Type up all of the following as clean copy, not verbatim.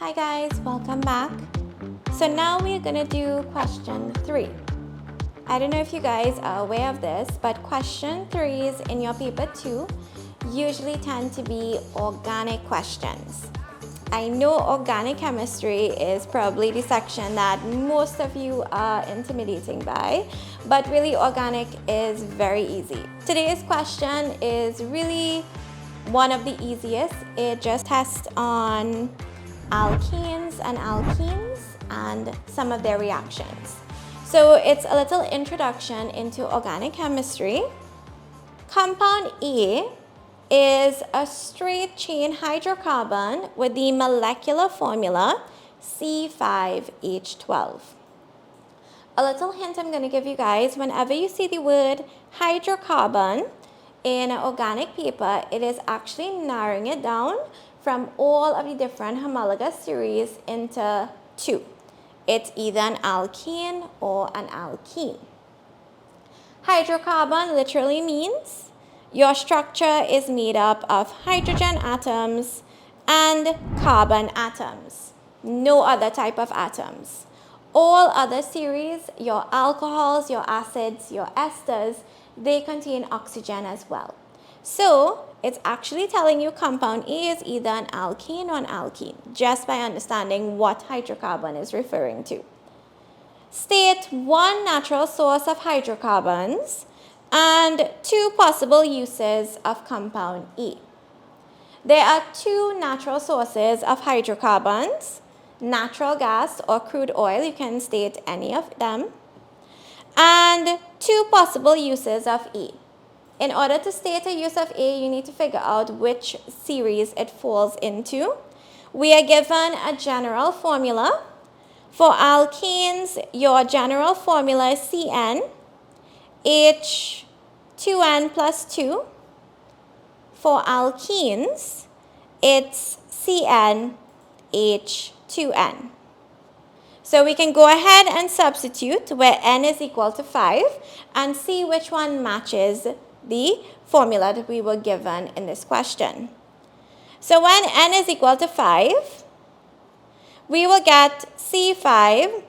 Hi guys, welcome back. So now we're gonna do question 3. I don't know if you guys are aware of this, but question 3s in your paper 2 usually tend to be organic questions. I know organic chemistry is probably the section that most of you are intimidating by, but really organic is very easy. Today's question is really one of the easiest. It just tests on alkenes and alkenes and some of their reactions. So it's a little introduction into organic chemistry. Compound A is a straight chain hydrocarbon with the molecular formula C5H12. A little hint I'm going to give you guys: whenever you see the word hydrocarbon in an organic paper, it is actually narrowing it down from all of the different homologous series into 2. It's either an alkane or an alkene. Hydrocarbon literally means your structure is made up of hydrogen atoms and carbon atoms, no other type of atoms. All other series, your alcohols, your acids, your esters, they contain oxygen as well. So it's actually telling you compound A is either an alkane or an alkene, just by understanding what hydrocarbon is referring to. State one natural source of hydrocarbons and 2 possible uses of compound A. There are 2 natural sources of hydrocarbons: natural gas or crude oil, you can state any of them, and 2 possible uses of A. In order to state a use of A, you need to figure out which series it falls into. We are given a general formula. For alkenes, your general formula is CN H2N plus 2. For alkenes, it's CN H2N. So we can go ahead and substitute where N is equal to 5 and see which one matches the formula that we were given in this question. So when N is equal to 5, we will get C5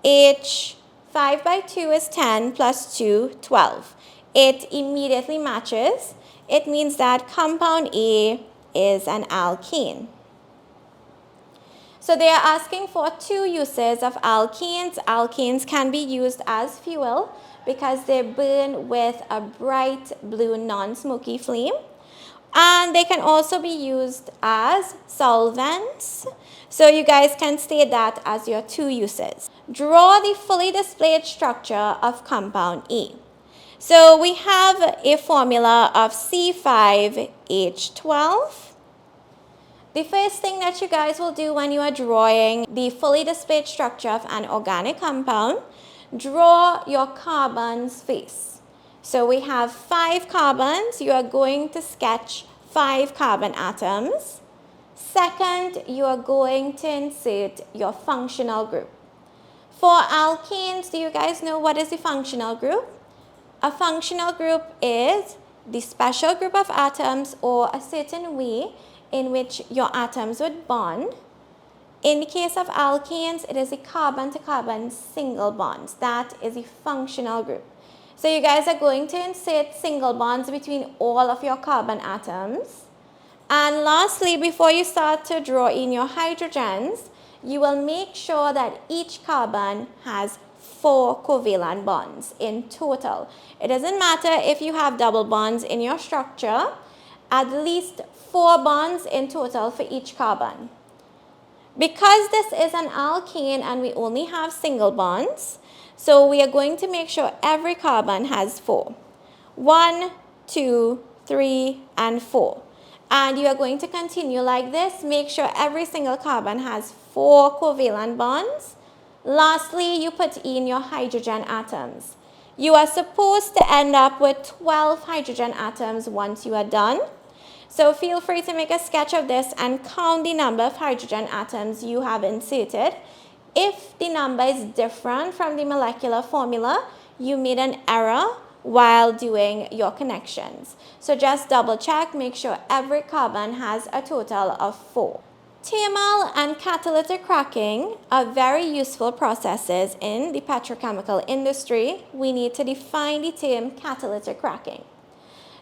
H, 5 by 2 is 10 plus 2, 12. It immediately matches. It means that compound A is an alkene. So they are asking for 2 uses of alkenes. Alkenes can be used as fuel because they burn with a bright blue non-smoky flame. And they can also be used as solvents. So you guys can state that as your 2 uses. Draw the fully displayed structure of compound A. So we have a formula of C5H12. The first thing that you guys will do when you are drawing the fully displayed structure of an organic compound, draw your carbons face. So we have 5 carbons. You are going to sketch 5 carbon atoms. Second, you are going to insert your functional group. For alkenes, do you guys know what is the functional group? A functional group is the special group of atoms or a certain way in which your atoms would bond. In the case of alkenes, it is a carbon-to-carbon single bonds. That is a functional group. So you guys are going to insert single bonds between all of your carbon atoms. And lastly, before you start to draw in your hydrogens, you will make sure that each carbon has 4 covalent bonds in total. It doesn't matter if you have double bonds in your structure, at least 4 bonds in total for each carbon. Because this is an alkane and we only have single bonds, so we are going to make sure every carbon has 4. 1, 2, 3, and 4. And you are going to continue like this. Make sure every single carbon has 4 covalent bonds. Lastly, you put in your hydrogen atoms. You are supposed to end up with 12 hydrogen atoms once you are done. So feel free to make a sketch of this and count the number of hydrogen atoms you have inserted. If the number is different from the molecular formula, you made an error while doing your connections. So just double check, make sure every carbon has a total of 4. Thermal and catalytic cracking are very useful processes in the petrochemical industry. We need to define the term catalytic cracking.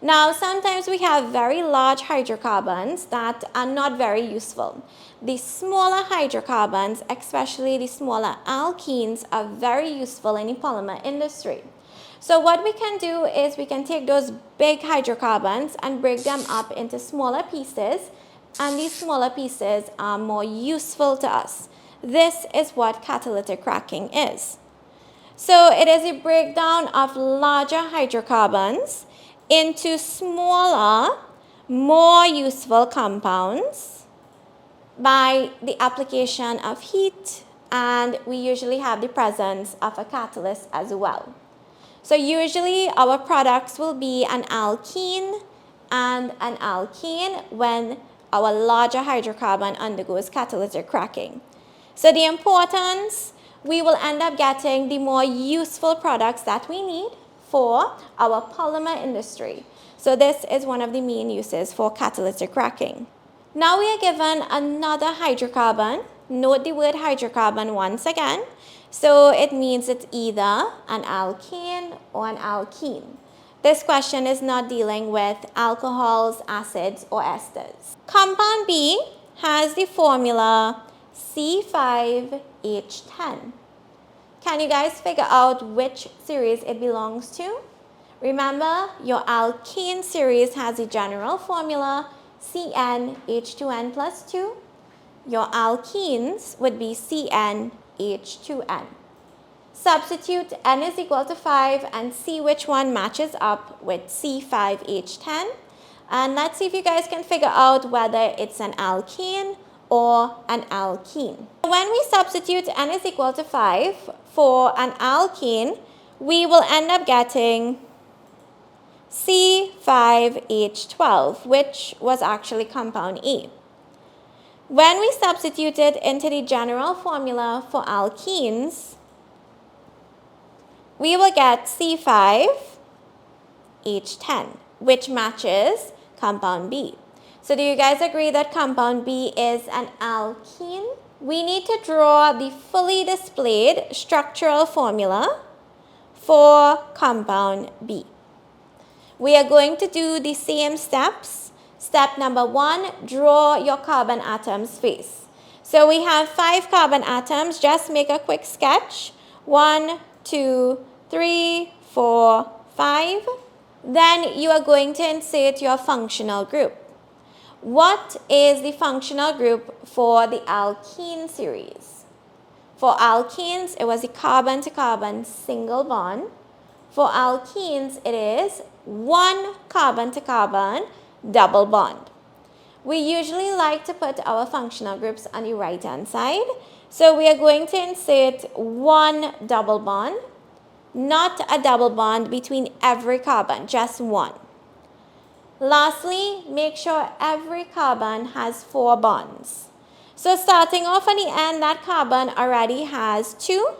Now, sometimes we have very large hydrocarbons that are not very useful. The smaller hydrocarbons, especially the smaller alkenes, are very useful in the polymer industry. So what we can do is we can take those big hydrocarbons and break them up into smaller pieces, and these smaller pieces are more useful to us. This is what catalytic cracking is. So it is a breakdown of larger hydrocarbons into smaller, more useful compounds by the application of heat, and we usually have the presence of a catalyst as well. So usually our products will be an alkene and an alkene when our larger hydrocarbon undergoes catalytic cracking. So the importance, we will end up getting the more useful products that we need for our polymer industry. So this is one of the main uses for catalytic cracking. Now we are given another hydrocarbon. Note the word hydrocarbon once again. So it means it's either an alkane or an alkene. This question is not dealing with alcohols, acids, or esters. Compound B has the formula C5H10. Can you guys figure out which series it belongs to? Remember, your alkane series has a general formula CnH2n plus 2. Your alkenes would be CnH2n. Substitute N is equal to 5 and see which one matches up with C5H10. And let's see if you guys can figure out whether it's an alkane or an alkene. When we substitute N is equal to 5 for an alkene, we will end up getting C5H12, which was actually compound A. When we substitute it into the general formula for alkenes, we will get C5H10, which matches compound B. So do you guys agree that compound B is an alkene? We need to draw the fully displayed structural formula for compound B. We are going to do the same steps. Step number 1, draw your carbon atoms face. So we have 5 carbon atoms. Just make a quick sketch. 1, 2, 3, 4, 5. Then you are going to insert your functional group. What is the functional group for the alkene series? For alkenes, it was a carbon-to-carbon single bond. For alkenes, it is 1 carbon-to-carbon double bond. We usually like to put our functional groups on the right-hand side. So we are going to insert 1 double bond, not a double bond between every carbon, just 1. Lastly, make sure every carbon has 4 bonds. So starting off on the end, that carbon already has 2.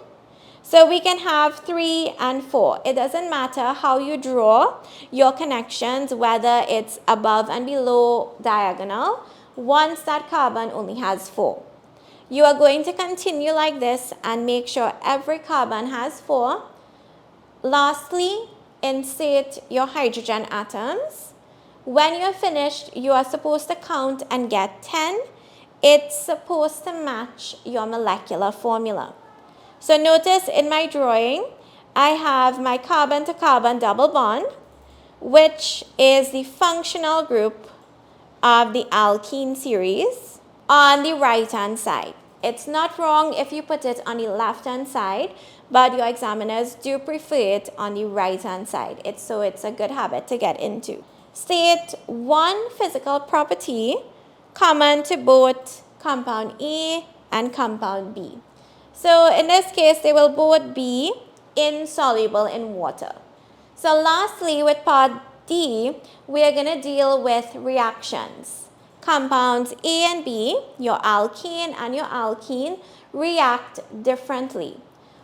So we can have 3 and 4. It doesn't matter how you draw your connections, whether it's above and below diagonal, once that carbon only has 4. You are going to continue like this and make sure every carbon has 4. Lastly, insert your hydrogen atoms. When you're finished, you are supposed to count and get 10. It's supposed to match your molecular formula. So notice in my drawing, I have my carbon-to-carbon double bond, which is the functional group of the alkene series on the right-hand side. It's not wrong if you put it on the left-hand side, but your examiners do prefer it on the right-hand side. It's a good habit to get into. State one physical property common to both compound A and compound B. So in this case, they will both be insoluble in water. So lastly, with part D, we are going to deal with reactions. Compounds A and B, your alkane and your alkene, react differently.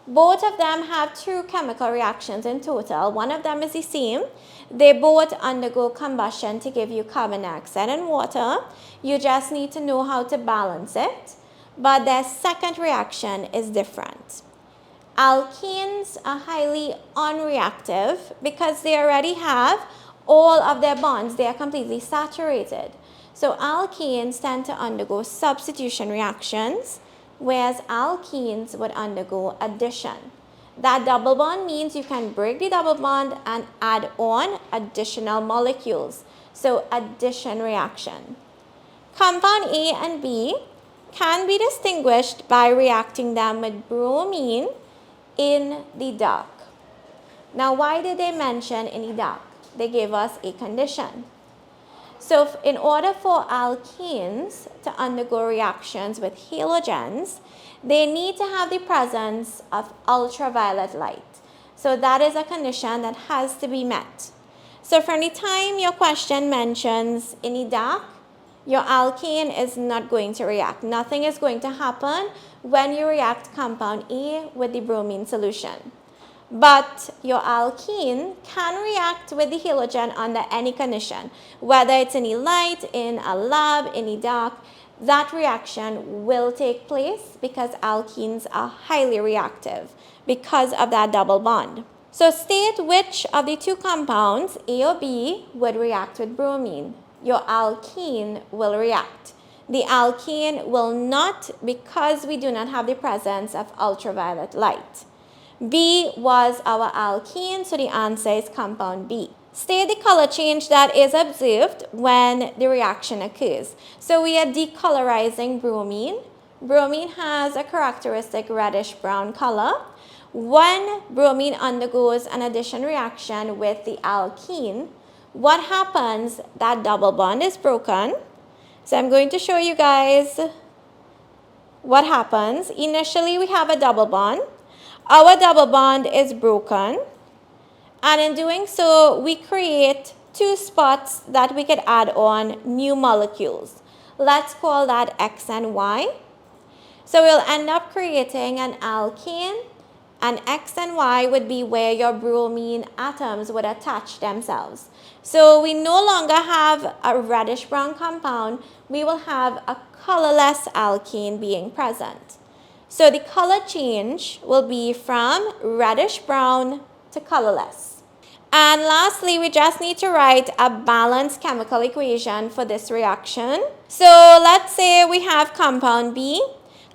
Both of them have 2 chemical reactions in total. One of them is the same. They both undergo combustion to give you carbon dioxide and water. You just need to know how to balance it. But their second reaction is different. Alkenes are highly unreactive because they already have all of their bonds. They are completely saturated. So alkenes tend to undergo substitution reactions, whereas alkenes would undergo addition. That double bond means you can break the double bond and add on additional molecules. So addition reaction. Compound A and B can be distinguished by reacting them with bromine in the dark. Now, why did they mention in the dark? They gave us a condition. So in order for alkenes to undergo reactions with halogens, they need to have the presence of ultraviolet light. So that is a condition that has to be met. So from the time your question mentions in the dark, your alkane is not going to react. Nothing is going to happen when you react compound A with the bromine solution. But your alkene can react with the halogen under any condition, whether it's in the light, in a lab, in the dark. That reaction will take place because alkenes are highly reactive because of that double bond. So state which of the 2 compounds, A or B, would react with bromine. Your alkene will react. The alkene will not, because we do not have the presence of ultraviolet light. B was our alkene, so the answer is compound B. State the color change that is observed when the reaction occurs. So we are decolorizing bromine. Bromine has a characteristic reddish brown color. When bromine undergoes an addition reaction with the alkene, what happens? That double bond is broken. So I'm going to show you guys what happens. Initially, we have a double bond. Our double bond is broken. And in doing so, we create 2 spots that we could add on new molecules. Let's call that X and Y. So we'll end up creating an alkane, and X and Y would be where your bromine atoms would attach themselves. So we no longer have a reddish brown compound, we will have a colorless alkene being present. So the color change will be from reddish brown to colorless. And lastly, we just need to write a balanced chemical equation for this reaction. So let's say we have compound B.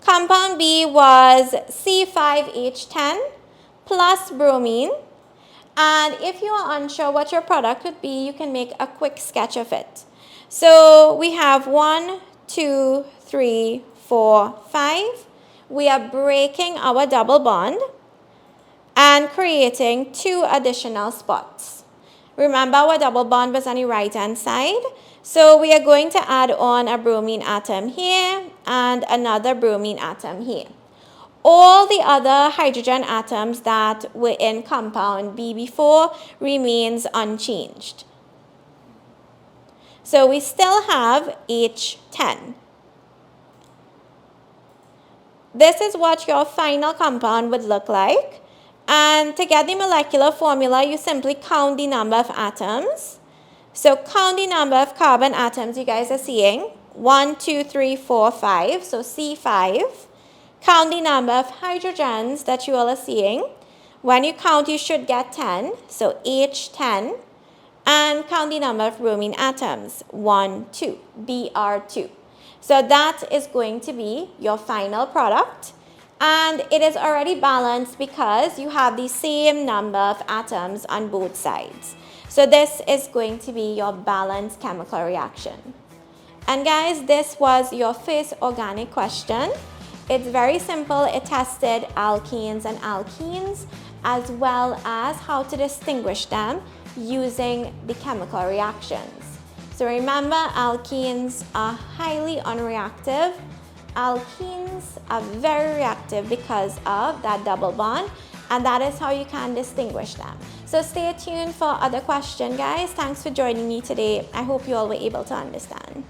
Compound B was C5H10 plus bromine. And if you are unsure what your product would be, you can make a quick sketch of it. So we have 1, 2, 3, 4, 5. We are breaking our double bond and creating 2 additional spots. Remember, our double bond was on the right-hand side. So we are going to add on a bromine atom here and another bromine atom here. All the other hydrogen atoms that were in compound B before remains unchanged. So we still have H10. This is what your final compound would look like. And to get the molecular formula, you simply count the number of atoms. So count the number of carbon atoms you guys are seeing. 1, 2, 3, 4, 5. So C5. Count the number of hydrogens that you all are seeing. When you count, you should get 10. So H10. And count the number of bromine atoms. 1, 2. Br2. So that is going to be your final product. And it is already balanced because you have the same number of atoms on both sides. So this is going to be your balanced chemical reaction. And guys, this was your first organic question. It's very simple. It tested alkanes and alkenes as well as how to distinguish them using the chemical reactions. So remember, alkenes are highly unreactive. Alkenes are very reactive because of that double bond, and that is how you can distinguish them. So stay tuned for other questions, guys. Thanks for joining me today. I hope you all were able to understand.